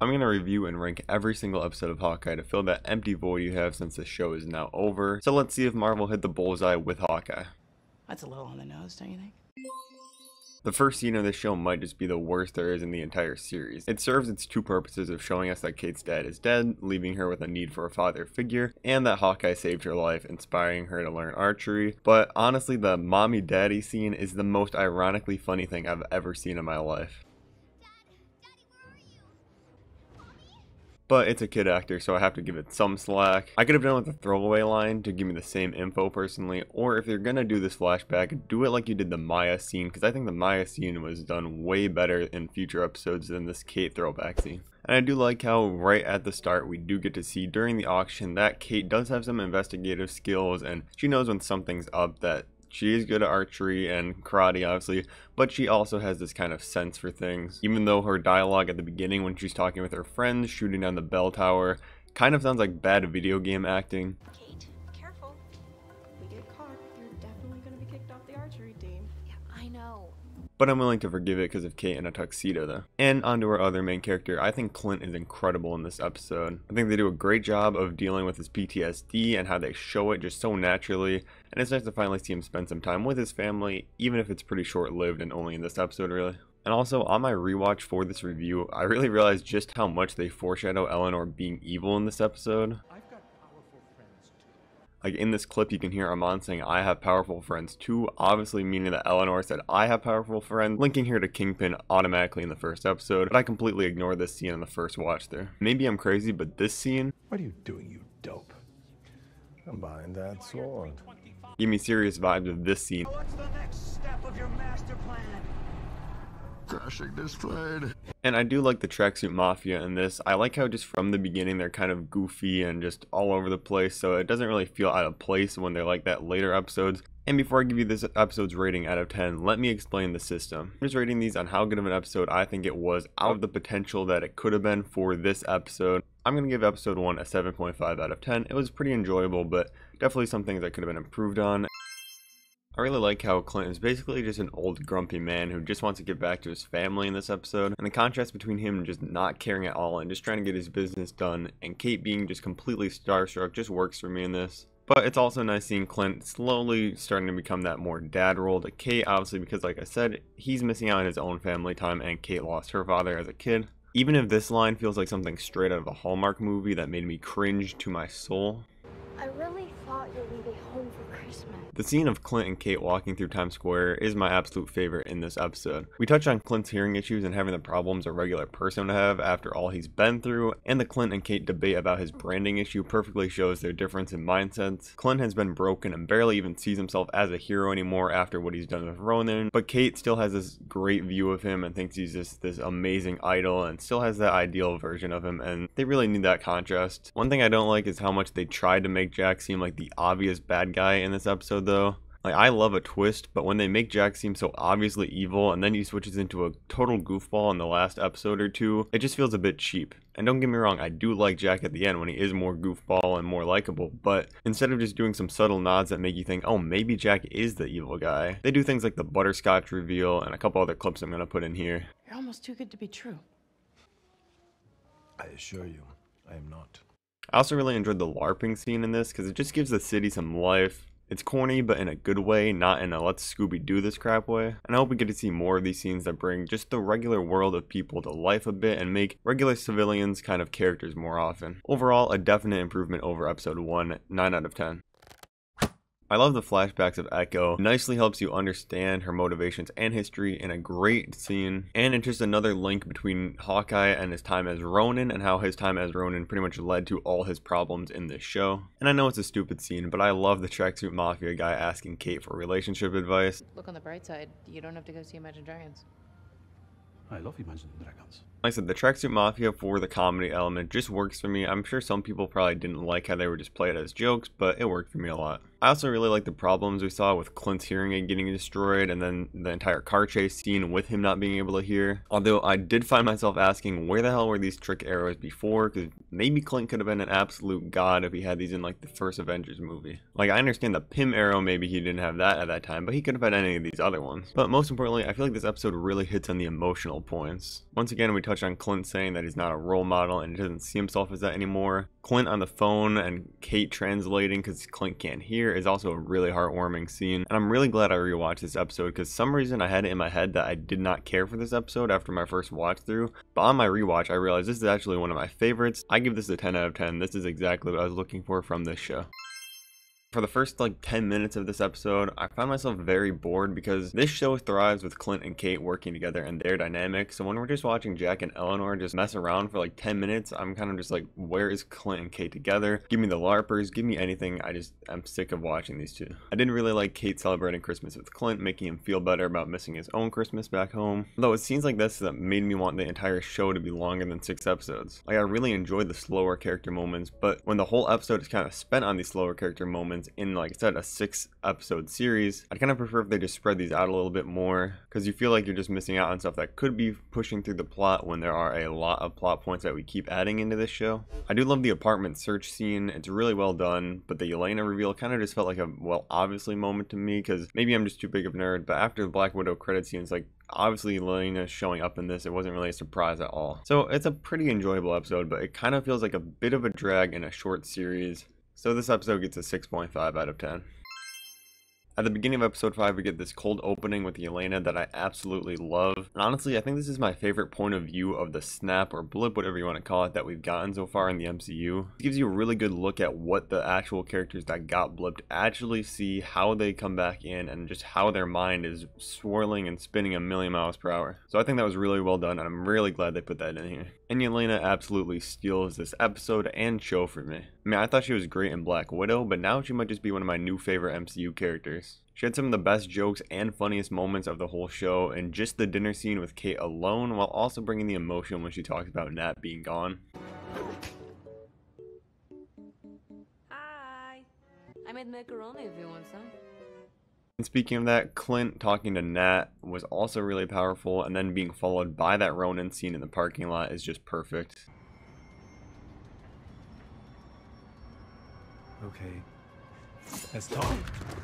I'm going to review and rank every single episode of Hawkeye to fill that empty void you have since the show is now over. So let's see if Marvel hit the bullseye with Hawkeye. That's a little on the nose, don't you think? The first scene of this show might just be the worst there is in the entire series. It serves its two purposes of showing us that Kate's dad is dead, leaving her with a need for a father figure, and that Hawkeye saved her life, inspiring her to learn archery. But honestly, the mommy daddy scene is the most ironically funny thing I've ever seen in my life. But it's a kid actor, so I have to give it some slack. I could have done with a throwaway line to give me the same info personally, or if you're gonna do this flashback, do it like you did the Maya scene, because I think the Maya scene was done way better in future episodes than this Kate throwback scene. And I do like how right at the start we do get to see during the auction that Kate does have some investigative skills, and she knows when something's up, that she is good at archery and karate, obviously, but she also has this kind of sense for things. Even though her dialogue at the beginning when she's talking with her friends, shooting down the bell tower, kind of sounds like bad video game acting. Kate, careful. If we get caught, you're definitely going to be kicked off the archery team. Yeah, I know. But I'm willing to forgive it because of Kate in a tuxedo though. And onto our other main character, I think Clint is incredible in this episode. I think they do a great job of dealing with his PTSD and how they show it just so naturally. And it's nice to finally see him spend some time with his family, even if it's pretty short-lived and only in this episode really. And also, on my rewatch for this review, I really realized just how much they foreshadow Eleanor being evil in this episode. Like in this clip, you can hear Armand saying, "I have powerful friends too," obviously meaning that Eleanor said, "I have powerful friends," linking her to Kingpin automatically in the first episode, but I completely ignored this scene on the first watch there. Maybe I'm crazy, but this scene... What are you doing, you dope? I'm buying that sword. Give me serious vibes of this scene. What's the next step of your master plan? Crashing displayed. And I do like the tracksuit mafia in this. I like how just from the beginning they're kind of goofy and just all over the place, so it doesn't really feel out of place when they're like that later episodes. And before I give you this episode's rating out of 10, let me explain the system. I'm just rating these on how good of an episode I think it was out of the potential that it could have been for this episode. I'm going to give episode 1 a 7.5 out of 10. It was pretty enjoyable, but definitely some things that could have been improved on. I really like how Clint is basically just an old grumpy man who just wants to get back to his family in this episode, and the contrast between him just not caring at all and just trying to get his business done, and Kate being just completely starstruck just works for me in this. But it's also nice seeing Clint slowly starting to become that more dad role to Kate, obviously because like I said, he's missing out on his own family time and Kate lost her father as a kid. Even if this line feels like something straight out of a Hallmark movie that made me cringe to my soul. I really thought you would be home for Christmas. The scene of Clint and Kate walking through Times Square is my absolute favorite in this episode. We touch on Clint's hearing issues and having the problems a regular person would have after all he's been through, and the Clint and Kate debate about his branding issue perfectly shows their difference in mindsets. Clint has been broken and barely even sees himself as a hero anymore after what he's done with Ronan, but Kate still has this great view of him and thinks he's just this amazing idol and still has that ideal version of him, and they really need that contrast. One thing I don't like is how much they tried to make Jack seem like the obvious bad guy in this episode though. Like, I love a twist, but when they make Jack seem so obviously evil and then he switches into a total goofball in the last episode or two, it just feels a bit cheap. And don't get me wrong, I do like Jack at the end when he is more goofball and more likable, but instead of just doing some subtle nods that make you think, oh, maybe Jack is the evil guy, they do things like the butterscotch reveal and a couple other clips I'm going to put in here. You're almost too good to be true. I assure you, I am not. I also really enjoyed the LARPing scene in this because it just gives the city some life. It's corny, but in a good way, not in a let's Scooby-Doo this crap way. And I hope we get to see more of these scenes that bring just the regular world of people to life a bit and make regular civilians kind of characters more often. Overall, a definite improvement over episode 1, 9 out of 10. I love the flashbacks of Echo. It nicely helps you understand her motivations and history in a great scene. And it's just another link between Hawkeye and his time as Ronin and how his time as Ronin pretty much led to all his problems in this show. And I know it's a stupid scene, but I love the tracksuit mafia guy asking Kate for relationship advice. Look on the bright side, you don't have to go see Imagine Dragons. I love Imagine Dragons. Like I said, the tracksuit mafia for the comedy element just works for me. I'm sure some people probably didn't like how they would just play it as jokes, but it worked for me a lot. I also really like the problems we saw with Clint's hearing aid getting destroyed, and then the entire car chase scene with him not being able to hear. Although I did find myself asking, where the hell were these trick arrows before? Because maybe Clint could have been an absolute god if he had these in like the first Avengers movie. Like, I understand the Pym arrow, maybe he didn't have that at that time, but he could have had any of these other ones. But most importantly, I feel like this episode really hits on the emotional points. Once again, we touch on Clint saying that he's not a role model and he doesn't see himself as that anymore. Clint on the phone and Kate translating because Clint can't hear is also a really heartwarming scene. And I'm really glad I rewatched this episode because some reason I had it in my head that I did not care for this episode after my first watch through. But on my rewatch, I realized this is actually one of my favorites. I give this a 10 out of 10. This is exactly what I was looking for from this show. For the first like 10 minutes of this episode, I found myself very bored because this show thrives with Clint and Kate working together and their dynamic. So when we're just watching Jack and Eleanor just mess around for like 10 minutes, I'm kind of just like, where is Clint and Kate together? Give me the LARPers, give me anything. I'm sick of watching these two. I didn't really like Kate celebrating Christmas with Clint, making him feel better about missing his own Christmas back home. Though it scenes like this that made me want the entire show to be longer than 6 episodes. Like, I really enjoyed the slower character moments, but when the whole episode is kind of spent on these slower character moments in, like I said, a 6 episode series, I'd kind of prefer if they just spread these out a little bit more, because you feel like you're just missing out on stuff that could be pushing through the plot when there are a lot of plot points that we keep adding into this show. I do love the apartment search scene. It's really well done, but the Yelena reveal kind of just felt like a, well, obviously moment to me, because maybe I'm just too big of a nerd, but after the Black Widow credit scene, it's like, obviously Yelena showing up in this, it wasn't really a surprise at all. So it's a pretty enjoyable episode, but it kind of feels like a bit of a drag in a short series. So this episode gets a 6.5 out of 10. At the beginning of episode 5, we get this cold opening with Yelena that I absolutely love. And honestly, I think this is my favorite point of view of the snap or blip, whatever you want to call it, that we've gotten so far in the MCU. It gives you a really good look at what the actual characters that got blipped actually see, how they come back in, and just how their mind is swirling and spinning a million miles per hour. So I think that was really well done, and I'm really glad they put that in here. And Yelena absolutely steals this episode and show for me. I mean, I thought she was great in Black Widow, but now she might just be one of my new favorite MCU characters. She had some of the best jokes and funniest moments of the whole show, and just the dinner scene with Kate alone, while also bringing the emotion when she talks about Nat being gone. Hi. I made macaroni if you want some. And speaking of that, Clint talking to Nat was also really powerful, and then being followed by that Ronin scene in the parking lot is just perfect. Okay, let's talk.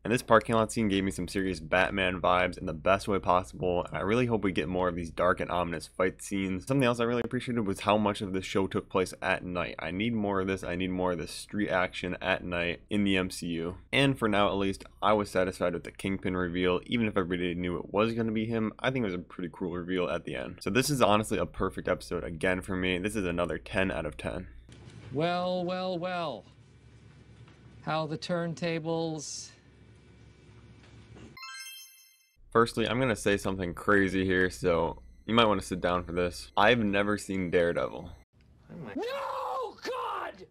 And this parking lot scene gave me some serious Batman vibes in the best way possible. I really hope we get more of these dark and ominous fight scenes. Something else I really appreciated was how much of the show took place at night. I need more of this. I need more of this street action at night in the MCU. And for now, at least, I was satisfied with the Kingpin reveal. Even if everybody knew it was going to be him, I think it was a pretty cool reveal at the end. So this is honestly a perfect episode again for me. This is another 10 out of 10. Well, well, well. How the turntables... Firstly, I'm going to say something crazy here, so you might want to sit down for this. I've never seen Daredevil. No, God!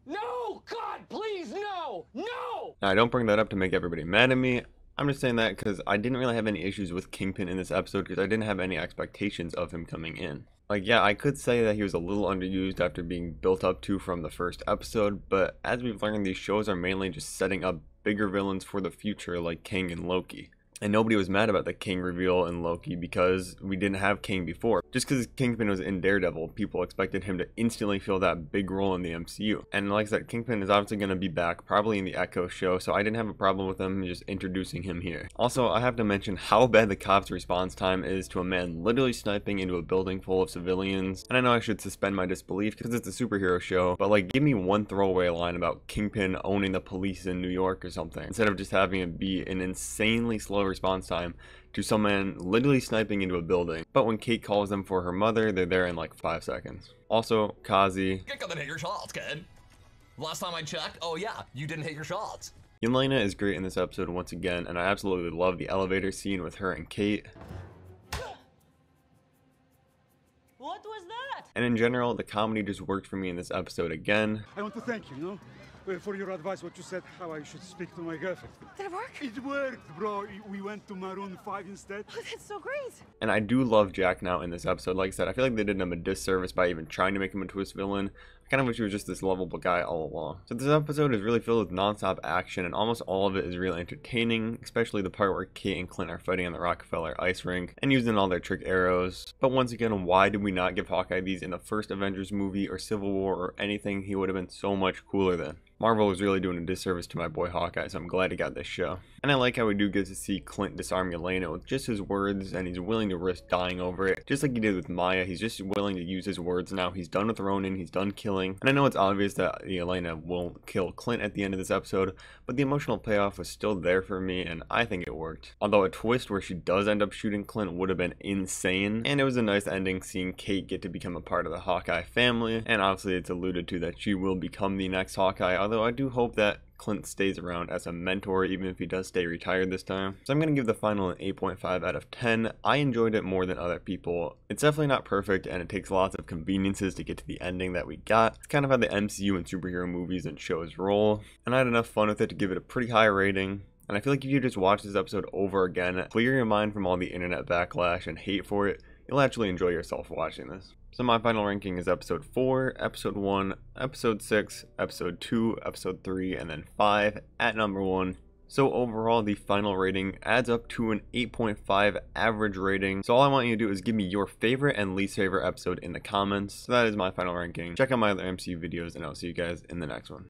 No, God, please, no! No! Now, I don't bring that up to make everybody mad at me. I'm just saying that because I didn't really have any issues with Kingpin in this episode because I didn't have any expectations of him coming in. Like, yeah, I could say that he was a little underused after being built up to from the first episode, but as we've learned, these shows are mainly just setting up bigger villains for the future like King and Loki. And nobody was mad about the King reveal in Loki because we didn't have King before. Just because Kingpin was in Daredevil, people expected him to instantly fill that big role in the MCU. And like I said, Kingpin is obviously going to be back, probably in the Echo show, so I didn't have a problem with them just introducing him here. Also, I have to mention how bad the cops' response time is to a man literally sniping into a building full of civilians. And I know I should suspend my disbelief because it's a superhero show, but like, give me one throwaway line about Kingpin owning the police in New York or something, instead of just having it be an insanely slow response time to some man literally sniping into a building. But when Kate calls them for her mother, they're there in like 5 seconds. Also, Kazi. You're gonna hit your shots, kid. Last time I checked, oh yeah, you didn't hit your shots. Yelena is great in this episode once again, and I absolutely love the elevator scene with her and Kate. What was that? And in general, the comedy just worked for me in this episode again. I want to thank you, for your advice, what you said, how I should speak to my girlfriend. Did it work? It worked, bro. We went to Maroon 5 instead. Oh, that's so great. And I do love Jack now in this episode. Like I said, I feel like they did him a disservice by even trying to make him a twist villain. I kind of wish he was just this lovable guy all along. So this episode is really filled with non-stop action, and almost all of it is really entertaining, especially the part where Kate and Clint are fighting on the Rockefeller ice rink and using all their trick arrows. But once again, why did we not give Hawkeye these in the first Avengers movie or Civil War or anything? He would have been so much cooler then. Marvel was really doing a disservice to my boy Hawkeye, so I'm glad he got this show. And I like how we do get to see Clint disarm Yelena with just his words, and he's willing to risk dying over it. Just like he did with Maya, he's just willing to use his words now. He's done with Ronin, he's done killing. And I know it's obvious that Yelena won't kill Clint at the end of this episode, but the emotional payoff was still there for me, and I think it worked. Although a twist where she does end up shooting Clint would have been insane, and it was a nice ending seeing Kate get to become a part of the Hawkeye family, and obviously it's alluded to that she will become the next Hawkeye, although I do hope that Clint stays around as a mentor even if he does stay retired this time. So I'm going to give the final an 8.5 out of 10. I enjoyed it more than other people. It's definitely not perfect, and it takes lots of conveniences to get to the ending that we got. It's kind of how the MCU and superhero movies and shows roll, and I had enough fun with it to give it a pretty high rating. And I feel like if you just watch this episode over again, clear your mind from all the internet backlash and hate for it, you'll actually enjoy yourself watching this. So my final ranking is episode 4, episode 1, episode 6, episode 2, episode 3, and then 5 at number 1. So overall, the final rating adds up to an 8.5 average rating. So all I want you to do is give me your favorite and least favorite episode in the comments. So that is my final ranking. Check out my other MCU videos, and I'll see you guys in the next one.